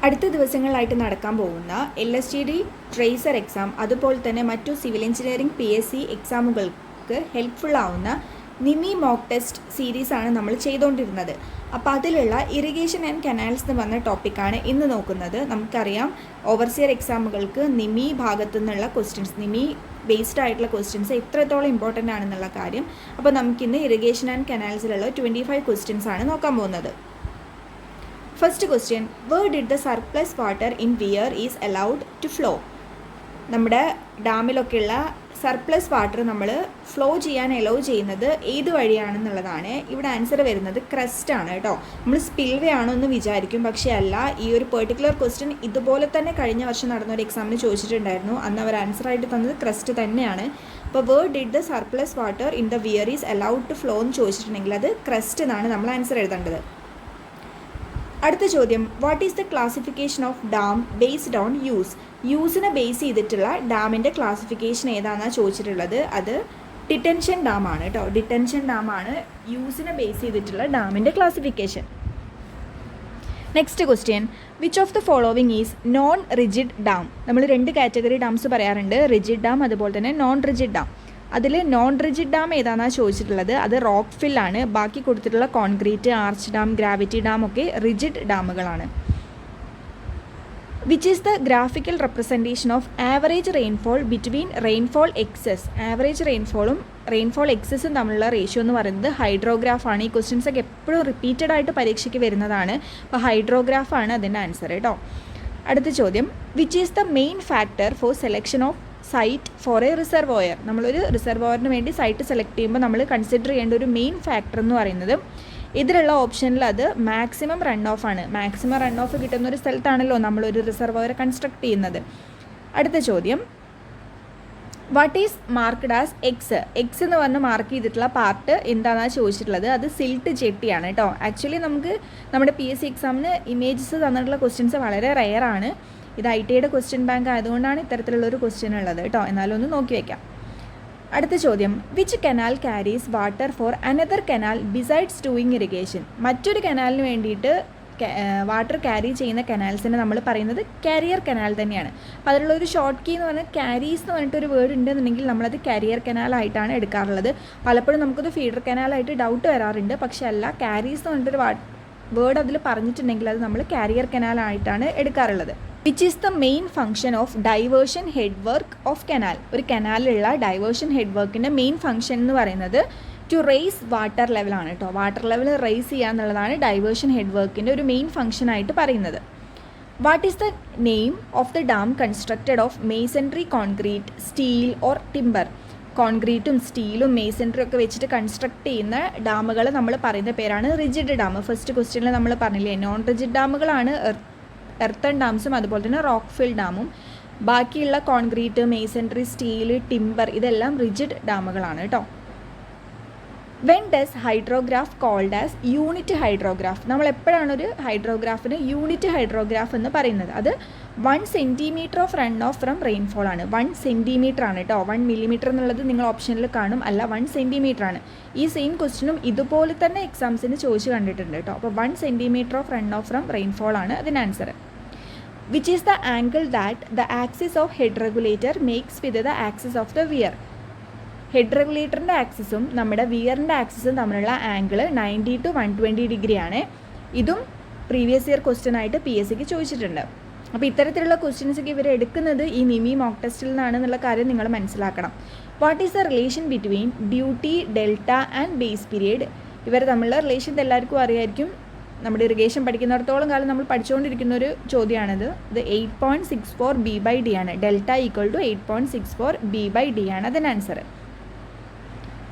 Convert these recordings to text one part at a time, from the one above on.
അടുത്ത ദിവസങ്ങളിലായിട്ട് നടക്കാൻ പോകുന്ന LSTD ട്രേസർ എക്സാം അതുപോലെ തന്നെ മറ്റു സിവിൽ എഞ്ചിനീയറിംഗ് PSC എക്സാമുകൾക്ക് ഹെൽപ്ഫുൾ ആവുന്ന നിമി മോക്ക് ടെസ്റ്റ് സീരീസാണ് നമ്മൾ ചെയ്തുകൊണ്ടിരുന്നത്. അപ്പോൾ അതിലുള്ള ഇറിഗേഷൻ ആൻഡ് കനാൽസ് എന്ന് പറഞ്ഞ ടോപ്പിക്കാണ് ഇന്ന് നോക്കുന്നത്. നമുക്കറിയാം ഓവർസിയർ എക്സാമുകൾക്ക് നിമി ഭാഗത്തു നിന്നുള്ള ക്വസ്റ്റ്യൻസ്, നിമി ബേസ്ഡ് ആയിട്ടുള്ള ക്വസ്റ്റ്യൻസ് എത്രത്തോളം ഇമ്പോർട്ടൻ്റ് ആണെന്നുള്ള കാര്യം. അപ്പോൾ നമുക്കിന്ന് ഇറിഗേഷൻ ആൻഡ് കനാൽസിലുള്ള 25 ക്വസ്റ്റ്യൻസ് ആണ് നോക്കാൻ പോകുന്നത്. First question, where did the surplus water in weir is allowed to flow? നമ്മുടെ ഡാമിലൊക്കെയുള്ള സർപ്ലസ് വാട്ടർ നമ്മൾ ഫ്ലോ ചെയ്യാൻ അലോ ചെയ്യുന്നത് ഏത് വഴിയാണെന്നുള്ളതാണ്. ഇവിടെ ആൻസർ വരുന്നത് ക്രസ്റ്റ് ആണ് കേട്ടോ. നമ്മൾ സ്പിൽവേ ആണോ എന്ന് വിചാരിക്കും, പക്ഷേ അല്ല. ഈ ഒരു പെർട്ടിക്കുലർ ക്വസ്റ്റ്യൻ ഇതുപോലെ തന്നെ കഴിഞ്ഞ വർഷം നടന്ന ഒരു എക്സാമിന് ചോദിച്ചിട്ടുണ്ടായിരുന്നു. അന്ന് അവർ ആൻസറായിട്ട് തന്നത് ക്രസ്റ്റ് തന്നെയാണ്. അപ്പോൾ where did the surplus water in the weir is allowed to flow എന്ന് ചോദിച്ചിട്ടുണ്ടെങ്കിൽ അത് ക്രസ്റ്റ് എന്നാണ് നമ്മൾ ആൻസർ എഴുതേണ്ടത്. അടുത്ത ചോദ്യം, what is the classification of dam based on യൂസിനെ ബേസ് ചെയ്തിട്ടുള്ള ഡാമിൻ്റെ ക്ലാസിഫിക്കേഷൻ ഏതാണെന്നാണ് ചോദിച്ചിട്ടുള്ളത്. അത് ഡിറ്റൻഷൻ ഡാം ആണ് കേട്ടോ. ഡിറ്റൻഷൻ ഡാം ആണ് യൂസിനെ ബേസ് ചെയ്തിട്ടുള്ള ഡാമിൻ്റെ classification. Next question, which of the following is non rigid dam? നമ്മൾ 2 കാറ്റഗറി ഡാംസ് പറയാറുണ്ട്, റിജിഡ് ഡാം അതുപോലെ തന്നെ നോൺ റിജിഡ് ഡാം. അതിൽ നോൺ റിജിഡ് ഡാം ഏതാണെന്നാണ് ചോദിച്ചിട്ടുള്ളത്. അത് റോക്ക് ഫില്ലാണ്. ബാക്കി കൊടുത്തിട്ടുള്ള concrete, arch dam, gravity dam ഒക്കെ റിജിഡ് ഡാമുകളാണ്. Which is the graphical representation of average rainfall between rainfall excess? Average റെയിൻഫോളും റെയിൻഫോൾ എക്സസും തമ്മിലുള്ള റേഷ്യോ എന്ന് പറയുന്നത് ഹൈഡ്രോഗ്രാഫാണ്. ഈ ക്വസ്റ്റ്യൻസ് ഒക്കെ എപ്പോഴും റിപ്പീറ്റഡ് ആയിട്ട് പരീക്ഷയ്ക്ക് വരുന്നതാണ്. അപ്പോൾ ഹൈഡ്രോഗ്രാഫാണ് അതിൻ്റെ ആൻസർ കേട്ടോ. അടുത്ത ചോദ്യം, which is the main factor for selection of site for a reservoir? നമ്മളൊരു റിസർവോയറിന് വേണ്ടി സൈറ്റ് സെലക്ട് ചെയ്യുമ്പോൾ നമ്മൾ കൺസിഡർ ചെയ്യേണ്ട ഒരു മെയിൻ ഫാക്ടർ എന്ന് പറയുന്നത്, ഇതിലുള്ള ഓപ്ഷനിൽ അത് മാക്സിമം റൺ ഓഫ് ആണ്. മാക്സിമം റൺ ഓഫ് കിട്ടുന്ന ഒരു സ്ഥലത്താണല്ലോ നമ്മളൊരു റിസർവോയർ കൺസ്ട്രക്ട് ചെയ്യുന്നത്. അടുത്ത ചോദ്യം, what is marked as X എന്ന് പറഞ്ഞ് മാർക്ക് ചെയ്തിട്ടുള്ള പാർട്ട് എന്താണെന്നാണ് ചോദിച്ചിട്ടുള്ളത്. അത് സിൽട്ട് ജെട്ടിയാണ് കേട്ടോ. ആക്ച്വലി നമുക്ക് നമ്മുടെ PSC എക്സാമിന് ഇമേജസ് തന്നിട്ടുള്ള ക്വസ്റ്റ്യൻസ് വളരെ റെയറാണ്. ഇത് ITയുടെ ക്വസ്റ്റ്യൻ ബാങ്ക് ആയതുകൊണ്ടാണ് ഇത്തരത്തിലുള്ളൊരു ക്വസ്റ്റ്യൻ ഉള്ളത് കേട്ടോ. എന്നാലും ഒന്ന് നോക്കി വയ്ക്കാം. അടുത്ത ചോദ്യം, which canal carries water for another canal besides doing irrigation? മറ്റൊരു കനാലിന് വേണ്ടിയിട്ട് വാട്ടർ ക്യാരി ചെയ്യുന്ന കനാൽസിനെ നമ്മൾ പറയുന്നത് കാരിയർ കനാൽ തന്നെയാണ്. അപ്പോൾ അതിലുള്ളൊരു ഷോർട്ട് കീ എന്ന് പറഞ്ഞാൽ ക്യാരീസ് എന്ന് പറഞ്ഞിട്ടൊരു വേർഡ് ഉണ്ടെന്നുണ്ടെങ്കിൽ നമ്മളത് കാരിയർ കനാലായിട്ടാണ് എടുക്കാറുള്ളത്. പലപ്പോഴും നമുക്കത് ഫീഡർ കനാലായിട്ട് ഡൗട്ട് വരാറുണ്ട്. പക്ഷേ അല്ല, ക്യാരീസ് എന്ന് പറഞ്ഞിട്ടൊരു വേർഡ് അതിൽ പറഞ്ഞിട്ടുണ്ടെങ്കിൽ അത് നമ്മൾ കാരിയർ കനാലായിട്ടാണ് എടുക്കാറുള്ളത്. Which is the main function of diversion head work of canal? ഒരു കനാലിലുള്ള ഡൈവേർഷൻ ഹെഡ് വർക്കിൻ്റെ മെയിൻ ഫംഗ്ഷൻ എന്ന് പറയുന്നത് ടു റേസ് വാട്ടർ ലെവലാണ് കേട്ടോ. വാട്ടർ ലെവൽ റേസ് ചെയ്യുക എന്നുള്ളതാണ് ഡൈവേർഷൻ ഹെഡ് വർക്കിൻ്റെ ഒരു മെയിൻ ഫംഗ്ഷനായിട്ട് പറയുന്നത്. What is the name of the dam constructed of masonry, concrete, steel or timber? കോൺക്രീറ്റും സ്റ്റീലും മേസൺട്രി ഒക്കെ വെച്ചിട്ട് കൺസ്ട്രക്ട് ചെയ്യുന്ന ഡാമുകൾ നമ്മൾ പറയുന്ന പേരാണ് റിജിഡ് ഡാം. ഫസ്റ്റ് ക്വസ്റ്റ്യനിൽ നമ്മൾ പറഞ്ഞില്ലേ, നോൺ റിജിഡ് ഡാമുകളാണ് എർത്തൺ ഡാംസും അതുപോലെ തന്നെ റോക്ക് ഫിൽ ഡാമും. ബാക്കിയുള്ള കോൺക്രീറ്റ്, മേസൺട്രി, സ്റ്റീൽ, ടിമ്പർ ഇതെല്ലാം റിജിഡ് ഡാമുകളാണ് കേട്ടോ. When does hydrograph called as unit hydrograph? നമ്മൾ എപ്പോഴാണ് ഒരു ഹൈഡ്രോഗ്രാഫിന് യൂണിറ്റ് ഹൈഡ്രോഗ്രാഫ് എന്ന് പറയുന്നത്? അത് 1 centimetre of run off from rainfall ആണ്. 1 സെൻറ്റിമീറ്റർ ആണ് കേട്ടോ. 1 മില്ലിമീറ്റർ എന്നുള്ളത് നിങ്ങൾ ഓപ്ഷനിൽ കാണും, അല്ല 1 സെൻറ്റിമീറ്റർ ആണ്. ഈ സെയിം ക്വസ്റ്റ്യനും ഇതുപോലെ തന്നെ എക്സാംസിന് ചോദിച്ച് കണ്ടിട്ടുണ്ട് കേട്ടോ. അപ്പോൾ 1 centimetre of run off from rainfall ആണ് അതിന് answer. Which is the angle that the axis of head regulator makes with the axis of the weir? Head റെഗുലേറ്ററിൻ്റെ ആക്സിസും നമ്മുടെ വിയറിൻ്റെ ആക്സിസും തമ്മിലുള്ള ആംഗിൾ 90 to 120 ഡിഗ്രി ആണ്. ഇതും പ്രീവിയസ് ഇയർ ക്വസ്റ്റ്യൻ ആയിട്ട് PSCക്ക് ചോദിച്ചിട്ടുണ്ട്. അപ്പോൾ ഇത്തരത്തിലുള്ള ക്വസ്റ്റ്യൻസൊക്കെ ഇവർ എടുക്കുന്നത് ഈ നിമി മോക്ക് ടെസ്റ്റിൽ നിന്നാണെന്നുള്ള കാര്യം നിങ്ങൾ മനസ്സിലാക്കണം. What is the relation between duty, delta and base period? ഇവർ തമ്മിലുള്ള റിലേഷൻ എല്ലാവർക്കും അറിയായിരിക്കും. നമ്മുടെ ഇറിഗേഷൻ പഠിക്കുന്നിടത്തോളം കാലം നമ്മൾ പഠിച്ചുകൊണ്ടിരിക്കുന്ന ഒരു ചോദ്യമാണിത്. ഇത് 8.64 B/D ആണ്. ഡെൽറ്റ ഈക്വൽ ടു 8.64 B/D ആണ് അതിന് answer.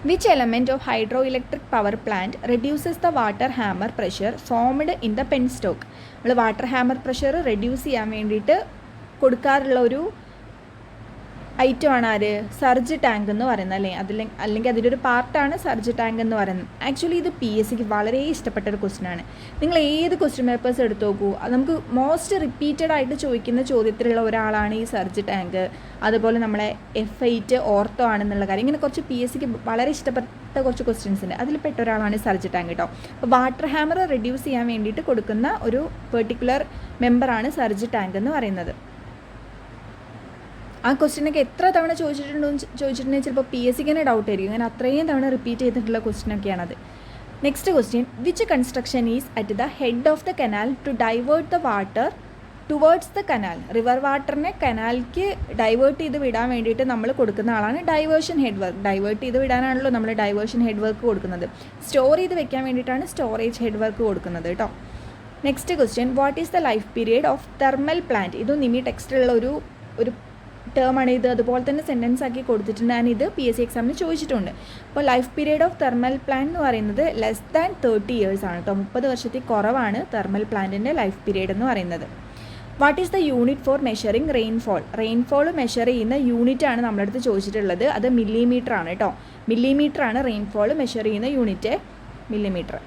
Which element of hydro electric power plant reduces the water hammer pressure formed in the penstock? നമ്മൾ വാട്ടർ ഹാമർ പ്രഷർ റെഡ്യൂസ് ചെയ്യാൻ വേണ്ടിയിട്ട് കൊടുക്കാറുള്ള ഒരു ഐറ്റമാണ് ആര്? സർജ് ടാങ്ക് എന്ന് പറയുന്നത് അല്ലേ? അല്ലെങ്കിൽ അതിൻ്റെ ഒരു പാർട്ടാണ് സർജ് ടാങ്ക് എന്ന് പറയുന്നത്. ആക്ച്വലി ഇത് PSCക്ക് വളരെ ഇഷ്ടപ്പെട്ട ഒരു ക്വസ്റ്റ്യനാണ്. നിങ്ങൾ ഏത് ക്വസ്റ്റ്യൻ പേപ്പേഴ്സ് എടുത്ത് നോക്കൂ, നമുക്ക് മോസ്റ്റ് റിപ്പീറ്റഡ് ആയിട്ട് ചോദിക്കുന്ന ചോദ്യത്തിലുള്ള ഒരാളാണ് ഈ സർജ് ടാങ്ക്. അതുപോലെ നമ്മളെ F8 ഓർത്തോ ആണെന്നുള്ള കാര്യം. ഇങ്ങനെ കുറച്ച് PSCക്ക് വളരെ ഇഷ്ടപ്പെട്ട കുറച്ച് ക്വസ്റ്റ്യൻസ് ഉണ്ട്. അതിൽ പെട്ട ഒരാളാണ് സർജ് ടാങ്ക് കേട്ടോ. അപ്പോൾ വാട്ടർ ഹാമർ റെഡ്യൂസ് ചെയ്യാൻ വേണ്ടിയിട്ട് കൊടുക്കുന്ന ഒരു പെർട്ടിക്കുലർ മെമ്പറാണ് സർജ് ടാങ്ക് എന്ന് പറയുന്നത്. ആ ക്വസ്റ്റ്യനൊക്കെ എത്ര തവണ ചോദിച്ചിട്ടുണ്ടെങ്കിൽ ചിലപ്പോൾ PSCക്ക് തന്നെ ഡൗട്ട് ആയിരിക്കും. അങ്ങനെ അത്രയും തവണ റിപ്പീറ്റ് ചെയ്തിട്ടുള്ള ക്വസ്റ്റ്യനൊക്കെയാണത്. Next question, which construction is at the head of the canal to divert the water towards the canal? River വാട്ടറിനെ കനാലിക്ക് ഡൈവേർട്ട് ചെയ്ത് വിടാൻ വേണ്ടിയിട്ട് നമ്മൾ കൊടുക്കുന്ന ആളാണ് ഡൈവേർഷൻ ഹെഡ് വർക്ക്. ഡൈവേർട്ട് ചെയ്ത് വിടാനാണല്ലോ നമ്മൾ ഡൈവേർഷൻ ഹെഡ് വർക്ക് കൊടുക്കുന്നത്. സ്റ്റോർ ചെയ്ത് വെക്കാൻ വേണ്ടിയിട്ടാണ് സ്റ്റോറേജ് ഹെഡ് വർക്ക് കൊടുക്കുന്നത് കേട്ടോ. Next question, what is the life period of thermal plant? ഇതും നിമി ടെക്സ്റ്റിലുള്ള ഒരു ടേമാണ് ഇത്. അതുപോലെ തന്നെ സെൻറ്റൻസ് ആക്കി കൊടുത്തിട്ടുണ്ട്. ഞാൻ ഇത് PSC എക്സാമിന് ചോദിച്ചിട്ടുണ്ട്. അപ്പോൾ life period of thermal plant എന്ന് പറയുന്നത് ലെസ് ദാൻ 30 years ആണ് കേട്ടോ. 30 വർഷത്തിൽ കുറവാണ് തെർമൽ പ്ലാന്റിൻ്റെ ലൈഫ് പീരിയഡ് എന്ന് പറയുന്നത്. What is the unit for measuring rainfall? Rainfall measure ചെയ്യുന്ന യൂണിറ്റാണ് നമ്മളടുത്ത് ചോദിച്ചിട്ടുള്ളത്. അത് മില്ലിമീറ്റർ ആണ് കേട്ടോ. മില്ലിമീറ്റർ ആണ് റെയിൻഫോൾ മെഷർ ചെയ്യുന്ന unit, millimetre.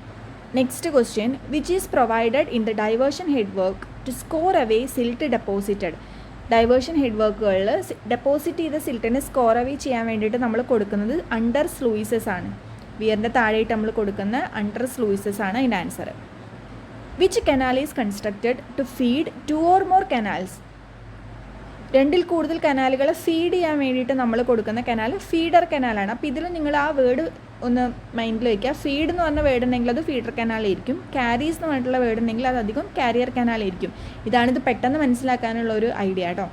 Next question, which is provided in the diversion head work to scour away silt deposited? Diversion head വർക്കുകളിൽ ഡെപ്പോസിറ്റ് ചെയ്ത സിൽട്ടിനെ സ്കോർ അവേ ചെയ്യാൻ വേണ്ടിയിട്ട് നമ്മൾ കൊടുക്കുന്നത് അണ്ടർ സ്ലൂയിസസ് ആണ്. വിയറിൻ്റെ താഴെയായിട്ട് നമ്മൾ കൊടുക്കുന്ന അണ്ടർ സ്ലൂയിസസ് ആണ് അതിൻ്റെ answer. Which canal is constructed to feed 2 or more കനാൽസ്? 2ൽ കൂടുതൽ കനാലുകളെ ഫീഡ് ചെയ്യാൻ വേണ്ടിയിട്ട് നമ്മൾ കൊടുക്കുന്ന കനാൽ ഫീഡർ കനാലാണ്. അപ്പോൾ ഇതിൽ നിങ്ങൾ ആ വേർഡ് ഒന്ന് മൈൻഡിൽ വയ്ക്കുക. ഫീഡ് എന്ന് പറഞ്ഞ വേർഡ് ഉണ്ടെങ്കിൽ അത് ഫീഡർ കനാലായിരിക്കും. ക്യാരീസ് എന്ന് പറഞ്ഞിട്ടുള്ള വേർഡ് ഉണ്ടെങ്കിൽ അത് അധികം കാരിയർ കനാലായിരിക്കും. ഇതാണിത് പെട്ടെന്ന് മനസ്സിലാക്കാനുള്ള ഒരു ഐഡിയ കേട്ടോ.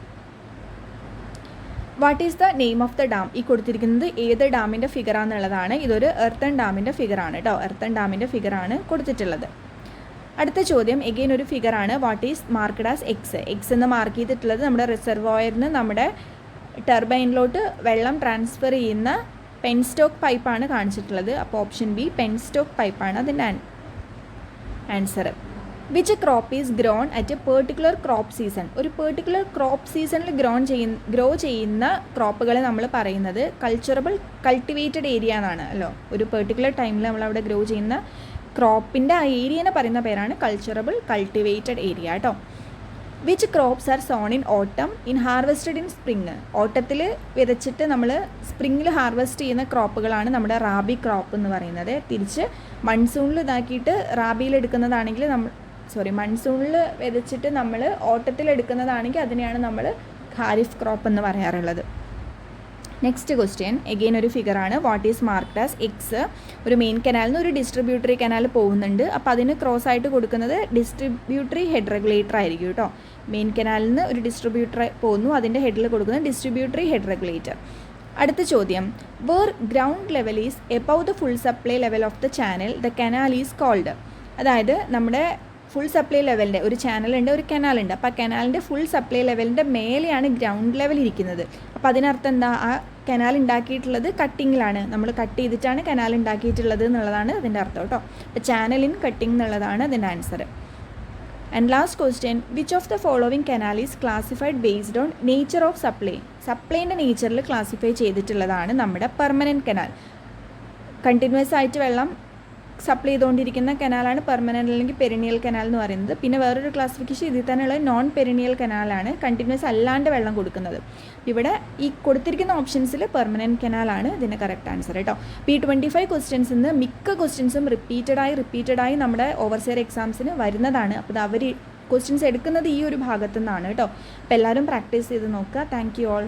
What is the name of the dam? ഈ കൊടുത്തിരിക്കുന്നത് ഏത് ഡാമിൻ്റെ ഫിഗറാണെന്നുള്ളതാണ്. ഇതൊരു എർത്തൺ ഡാമിൻ്റെ ഫിഗറാണ് കേട്ടോ. എർത്തൺ ഡാമിൻ്റെ ഫിഗറാണ് കൊടുത്തിട്ടുള്ളത്. അടുത്ത ചോദ്യം എഗെയിൻ ഒരു ഫിഗറാണ്. What is marked as X? X എന്ന് മാർക്ക് ചെയ്തിട്ടുള്ളത് നമ്മുടെ റിസർവോയറിന് നമ്മുടെ ടർബൈനിലോട്ട് വെള്ളം ട്രാൻസ്ഫർ ചെയ്യുന്ന പെൻസ്റ്റോക്ക് പൈപ്പാണ് കാണിച്ചിട്ടുള്ളത്. അപ്പോൾ ഓപ്ഷൻ ബി പെൻസ്റ്റോക്ക് പൈപ്പാണ് അതിൻ്റെ answer. Which crop is grown at A particular crop season? ഒരു പെർട്ടിക്കുലർ ക്രോപ്പ് സീസണിൽ ഗ്രോ ചെയ്യുന്ന ക്രോപ്പുകളെ നമ്മൾ പറയുന്നത് കൾട്ടിവേറ്റഡ് ഏരിയ എന്നാണ് അല്ലോ. ഒരു പെർട്ടിക്കുലർ ടൈമിൽ നമ്മളവിടെ ഗ്രോ ചെയ്യുന്ന ക്രോപ്പിൻ്റെ ആ ഏരിയനെ പറയുന്ന പേരാണ് കൾട്ടിവേറ്റഡ് ഏരിയ കേട്ടോ. Which crops are sown in ഓട്ടം ഇൻ ഹാർവെസ്റ്റഡ് ഇൻ സ്പ്രിങ്? ഓട്ടത്തിൽ വിതച്ചിട്ട് നമ്മൾ സ്പ്രിങ്ങിൽ ഹാർവെസ്റ്റ് ചെയ്യുന്ന ക്രോപ്പുകളാണ് നമ്മുടെ റാബി ക്രോപ്പ് എന്ന് പറയുന്നത്. തിരിച്ച് മൺസൂണിൽ ഇതാക്കിയിട്ട് റാബിയിൽ എടുക്കുന്നതാണെങ്കിൽ മൺസൂണിൽ വിതച്ചിട്ട് നമ്മൾ ഓട്ടത്തിൽ എടുക്കുന്നതാണെങ്കിൽ അതിനെയാണ് നമ്മൾ ഖാരിഫ് ക്രോപ്പ് എന്ന് പറയാറുള്ളത്. നെക്സ്റ്റ് ക്വസ്റ്റ്യൻ എഗെയിൻ ഒരു ഫിഗറാണ്. What is marked as X? ഒരു മെയിൻ കനാലിൽ നിന്ന് ഒരു ഡിസ്ട്രിബ്യൂട്ടറി കനാൽ പോകുന്നുണ്ട്. അപ്പോൾ അതിന് ക്രോസ് ആയിട്ട് കൊടുക്കുന്നത് ഡിസ്ട്രിബ്യൂട്ടറി ഹെഡ് റെഗുലേറ്റർ ആയിരിക്കും കേട്ടോ. മെയിൻ കനാലിൽ നിന്ന് ഒരു ഡിസ്ട്രിബ്യൂട്ടർ പോകുന്നു, അതിൻ്റെ ഹെഡിൽ കൊടുക്കുന്നത് ഡിസ്ട്രിബ്യൂട്ടറി ഹെഡ് റെഗുലേറ്റർ. അടുത്ത ചോദ്യം, where ground level is above the full supply level of the channel the canal is called? അതായത് നമ്മുടെ ഫുൾ സപ്ലൈ ലെവലിൻ്റെ ഒരു ചാനലുണ്ട്, ഒരു കനാലുണ്ട്. അപ്പോൾ ആ കനാലിൻ്റെ ഫുൾ സപ്ലൈ ലെവലിൻ്റെ മേലെയാണ് ഗ്രൗണ്ട് ലെവൽ ഇരിക്കുന്നത്. അപ്പോൾ അതിനർത്ഥം എന്താ? ആ കനാൽ ഉണ്ടാക്കിയിട്ടുള്ളത് കട്ടിങ്ങിലാണ്. നമ്മൾ കട്ട് ചെയ്തിട്ടാണ് കനാൽ ഉണ്ടാക്കിയിട്ടുള്ളത് എന്നുള്ളതാണ് അതിൻ്റെ അർത്ഥം കേട്ടോ. അപ്പോൾ ചാനൽ ഇൻ കട്ടിങ് എന്നുള്ളതാണ് അതിൻ്റെ answer. And last question, which of the following canal is classified based on nature of supply? സപ്ലൈൻ്റെ നേച്ചറിൽ ക്ലാസിഫൈ ചെയ്തിട്ടുള്ളതാണ് നമ്മുടെ പെർമനൻറ്റ് കനാൽ. കണ്ടിന്യൂസ് ആയിട്ട് വെള്ളം സപ്ലൈ ചെയ്തുകൊണ്ടിരിക്കുന്ന കനാലാണ് പെർമനൻ്റ് അല്ലെങ്കിൽ പെരിനിയൽ കനാൽ എന്ന് പറയുന്നത്. പിന്നെ വേറൊരു ക്ലാസിഫിക്കേഷൻ ഇതിൽ തന്നെയുള്ള നോൺ പെരിനിയൽ കനാലാണ്, കണ്ടിന്യൂസ് അല്ലാണ്ട് വെള്ളം കൊടുക്കുന്നത്. ഇവിടെ ഈ കൊടുത്തിരിക്കുന്ന ഓപ്ഷൻസിൽ പെർമനൻറ്റ് കനാലാണ് ഇതിൻ്റെ കറക്റ്റ് ആൻസർ കേട്ടോ. P25 ക്വസ്റ്റ്യൻസിൽ നിന്ന് മിക്ക ക്വസ്റ്റ്യൻസും റിപ്പീറ്റഡായി നമ്മുടെ ഓവർസിയർ എക്സാംസിന് വരുന്നതാണ്. അപ്പോൾ അവർ ക്വസ്റ്റ്യൻസ് എടുക്കുന്നത് ഈ ഒരു ഭാഗത്തു നിന്നാണ് കേട്ടോ. അപ്പോൾ എല്ലാവരും പ്രാക്ടീസ് ചെയ്ത് നോക്കുക. Thank you all.